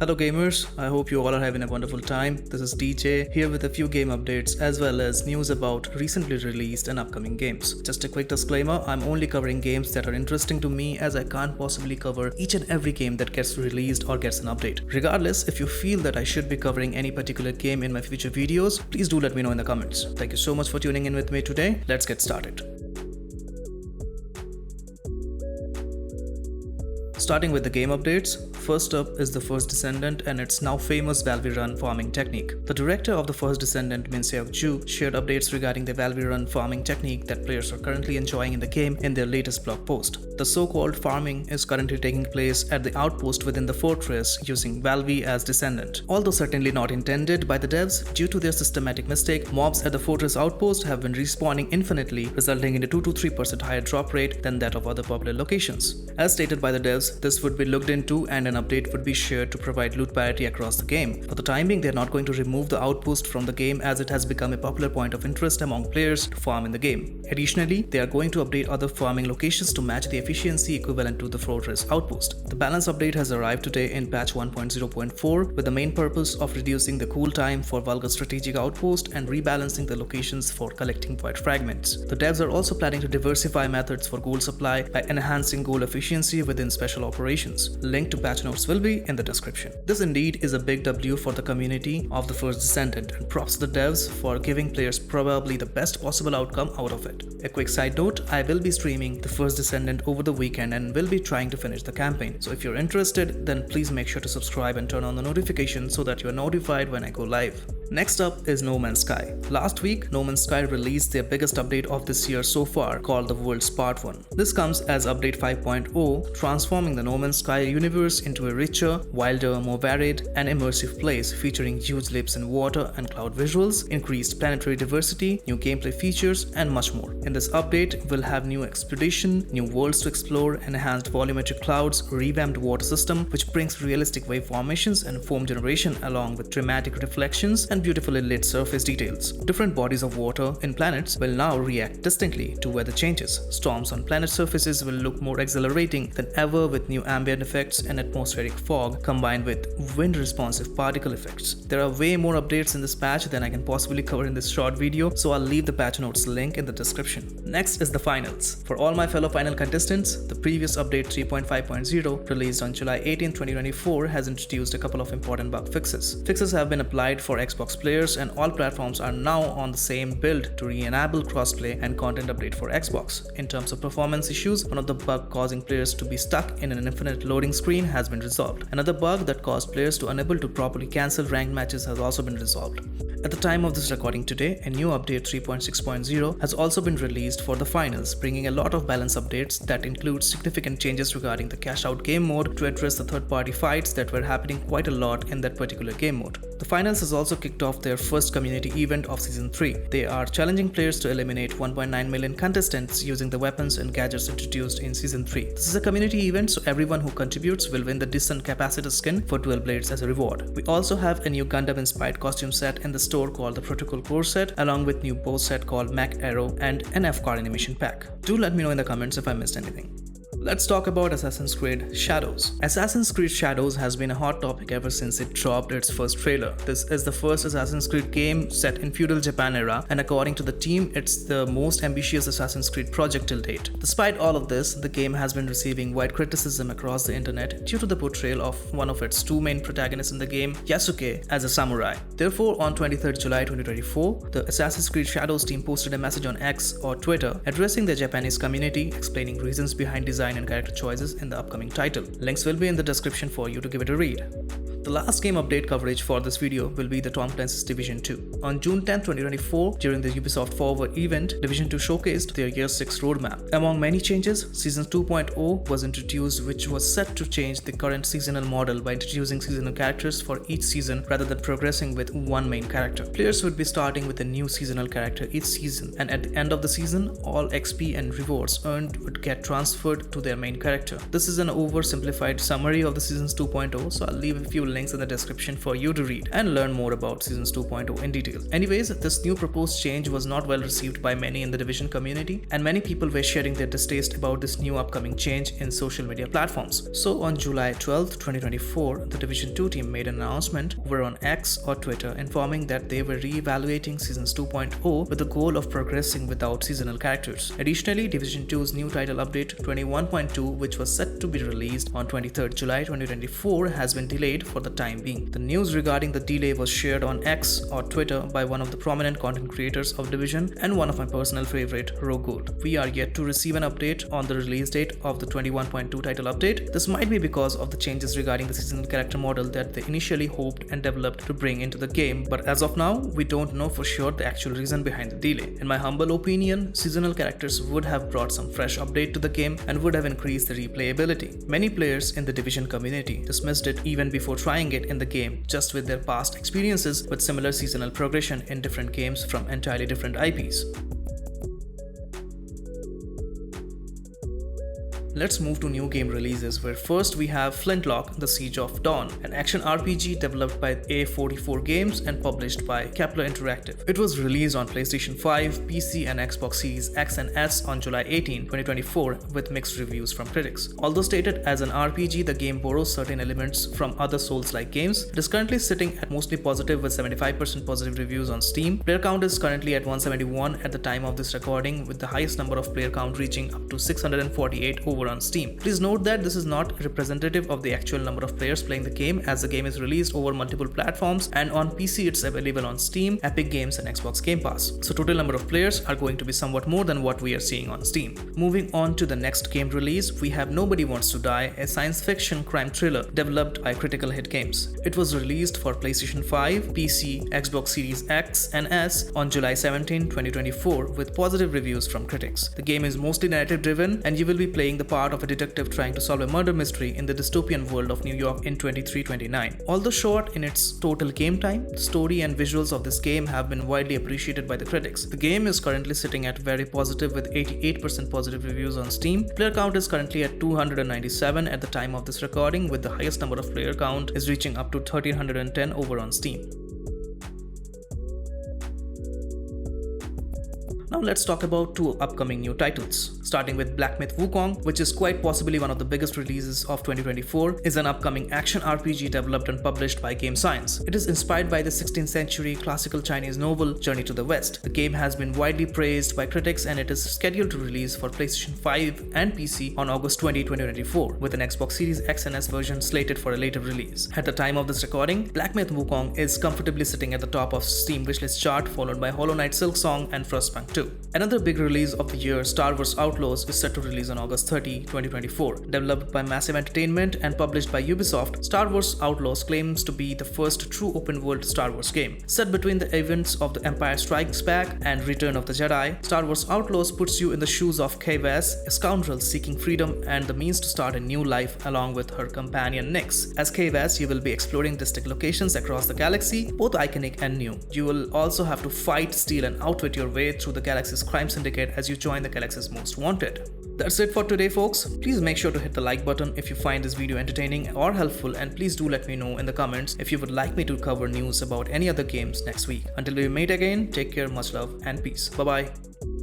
Hello gamers, I hope you all are having a wonderful time. This is DJ here with a few game updates as well as news about recently released and upcoming games. Just a quick disclaimer, I'm only covering games that are interesting to me as I can't possibly cover each and every game that gets released or gets an update. Regardless, if you feel that I should be covering any particular game in my future videos, please do let me know in the comments. Thank you so much for tuning in with me today. Let's get started. Starting with the game updates, first up is the First Descendant and its now famous Valve Run farming technique. The director of the First Descendant, Min Seok-ju, shared updates regarding the Valve Run farming technique that players are currently enjoying in the game in their latest blog post. The so-called farming is currently taking place at the outpost within the fortress using Valve as Descendant. Although certainly not intended by the devs, due to their systematic mistake, mobs at the fortress outpost have been respawning infinitely, resulting in a 2 to 3% higher drop rate than that of other popular locations. As stated by the devs, this would be looked into and an update would be shared to provide loot parity across the game. For the time being, they are not going to remove the outpost from the game as it has become a popular point of interest among players to farm in the game. Additionally, they are going to update other farming locations to match the efficiency equivalent to the fortress outpost. The balance update has arrived today in patch 1.0.4 with the main purpose of reducing the cool time for vulgar strategic outpost and rebalancing the locations for collecting void fragments. The devs are also planning to diversify methods for gold supply by enhancing gold efficiency within special operations. Link to patch notes will be in the description. This indeed is a big W for the community of the First Descendant and props to the devs for giving players probably the best possible outcome out of it. A quick side note, I will be streaming the First Descendant over the weekend and will be trying to finish the campaign. So if you're interested, then please make sure to subscribe and turn on the notification so that you are notified when I go live. Next up is No Man's Sky. Last week, No Man's Sky released their biggest update of this year so far, called the World's Part 1. This comes as update 5.0, transforming the No Man's Sky universe into a richer, wilder, more varied, and immersive place featuring huge leaps in water and cloud visuals, increased planetary diversity, new gameplay features, and much more. In this update, we'll have new expedition, new worlds to explore, enhanced volumetric clouds, revamped water system, which brings realistic wave formations and foam generation along with dramatic reflections and beautifully lit surface details. Different bodies of water in planets will now react distinctly to weather changes. Storms on planet surfaces will look more exhilarating than ever with new ambient effects and atmospheric fog combined with wind-responsive particle effects. There are way more updates in this patch than I can possibly cover in this short video, so I'll leave the patch notes link in the description. Next is the finals. For all my fellow final contestants, the previous update 3.5.0 released on July 18, 2024 has introduced a couple of important bug fixes. Fixes have been applied for Xbox players and all platforms are now on the same build to re-enable crossplay and content update for Xbox. In terms of performance issues, one of the bug causing players to be stuck in an infinite loading screen has been resolved. Another bug that caused players to unable to properly cancel ranked matches has also been resolved. At the time of this recording today, a new update 3.6.0 has also been released for the finals, bringing a lot of balance updates that include significant changes regarding the cash out game mode to address the third-party fights that were happening quite a lot in that particular game mode. The finals has also kicked off their first community event of Season 3. They are challenging players to eliminate 1.9 million contestants using the weapons and gadgets introduced in Season 3. This is a community event, so everyone who contributes will win the Distant Capacitor skin for 12 blades as a reward. We also have a new Gundam-inspired costume set in the store called the Protocol Core set, along with new bow set called Mac Arrow and an F-Car animation pack. Do let me know in the comments if I missed anything. Let's talk about Assassin's Creed Shadows. Assassin's Creed Shadows has been a hot topic ever since it dropped its first trailer. This is the first Assassin's Creed game set in feudal Japan era, and according to the team, it's the most ambitious Assassin's Creed project till date. Despite all of this, the game has been receiving wide criticism across the internet due to the portrayal of one of its two main protagonists in the game, Yasuke, as a samurai. Therefore, on 23rd July 2024, the Assassin's Creed Shadows team posted a message on X or Twitter addressing the Japanese community, explaining reasons behind design and character choices in the upcoming title. Links will be in the description for you to give it a read. The last game update coverage for this video will be the Tom Clancy's Division 2. On June 10, 2024, during the Ubisoft Forward event, Division 2 showcased their Year 6 roadmap. Among many changes, Season 2.0 was introduced, which was set to change the current seasonal model by introducing seasonal characters for each season rather than progressing with one main character. Players would be starting with a new seasonal character each season, and at the end of the season, all XP and rewards earned would get transferred to their main character. This is an oversimplified summary of the Seasons 2.0, so I'll leave a few links in the description for you to read and learn more about Seasons 2.0 in detail. Anyways, this new proposed change was not well received by many in the Division community, and many people were sharing their distaste about this new upcoming change in social media platforms. So on July 12, 2024, the Division 2 team made an announcement over on X or Twitter informing that they were re-evaluating Seasons 2.0 with the goal of progressing without seasonal characters. Additionally, Division 2's new title update 21.2, which was set to be released on 23rd July 2024, has been delayed for the time being. The news regarding the delay was shared on X or Twitter by one of the prominent content creators of Division and one of my personal favorite, Rogood. We are yet to receive an update on the release date of the 21.2 title update. This might be because of the changes regarding the seasonal character model that they initially hoped and developed to bring into the game, but as of now, we don't know for sure the actual reason behind the delay. In my humble opinion, seasonal characters would have brought some fresh update to the game and would have increased the replayability. Many players in the Division community dismissed it even before trying it in the game, just with their past experiences with similar seasonal progression in different games from entirely different IPs. Let's move to new game releases, where first we have Flintlock: The Siege of Dawn, an action RPG developed by A44 Games and published by Kepler Interactive. It was released on PlayStation 5, PC and Xbox Series X and S on July 18, 2024 with mixed reviews from critics. Although stated as an RPG, the game borrows certain elements from other Souls-like games. It is currently sitting at mostly positive with 75% positive reviews on Steam. Player count is currently at 171 at the time of this recording, with the highest number of player count reaching up to 648 over on Steam. Please note that this is not representative of the actual number of players playing the game, as the game is released over multiple platforms, and on PC it's available on Steam, Epic Games and Xbox Game Pass. So total number of players are going to be somewhat more than what we are seeing on Steam. Moving on to the next game release, we have Nobody Wants to Die, a science fiction crime thriller developed by Critical Hit Games. It was released for PlayStation 5, PC, Xbox Series X and S on July 17, 2024 with positive reviews from critics. The game is mostly narrative driven, and you will be playing the part of a detective trying to solve a murder mystery in the dystopian world of New York in 2329. Although short in its total game time, the story and visuals of this game have been widely appreciated by the critics. The game is currently sitting at very positive with 88% positive reviews on Steam. Player count is currently at 297 at the time of this recording, with the highest number of player count is reaching up to 1310 over on Steam. Now let's talk about two upcoming new titles. Starting with Black Myth: Wukong, which is quite possibly one of the biggest releases of 2024, is an upcoming action RPG developed and published by Game Science. It is inspired by the 16th century classical Chinese novel Journey to the West. The game has been widely praised by critics, and it is scheduled to release for PlayStation 5 and PC on August 20, 2024, with an Xbox Series X and S version slated for a later release. At the time of this recording, Black Myth: Wukong is comfortably sitting at the top of Steam wishlist chart, followed by Hollow Knight: Silksong and Frostpunk 2. Another big release of the year, Star Wars Outlaws, is set to release on August 30, 2024. Developed by Massive Entertainment and published by Ubisoft, Star Wars Outlaws claims to be the first true open-world Star Wars game. Set between the events of The Empire Strikes Back and Return of the Jedi, Star Wars Outlaws puts you in the shoes of Kay Vaz, a scoundrel seeking freedom and the means to start a new life along with her companion Nyx. As Kay Vaz, you will be exploring distinct locations across the galaxy, both iconic and new. You will also have to fight, steal and outwit your way through the galaxy's crime syndicate as you join the galaxy's most wanted. That's it for today, folks. Please make sure to hit the like button if you find this video entertaining or helpful, and please do let me know in the comments if you would like me to cover news about any other games next week. Until we meet again, take care, much love and peace. Bye bye.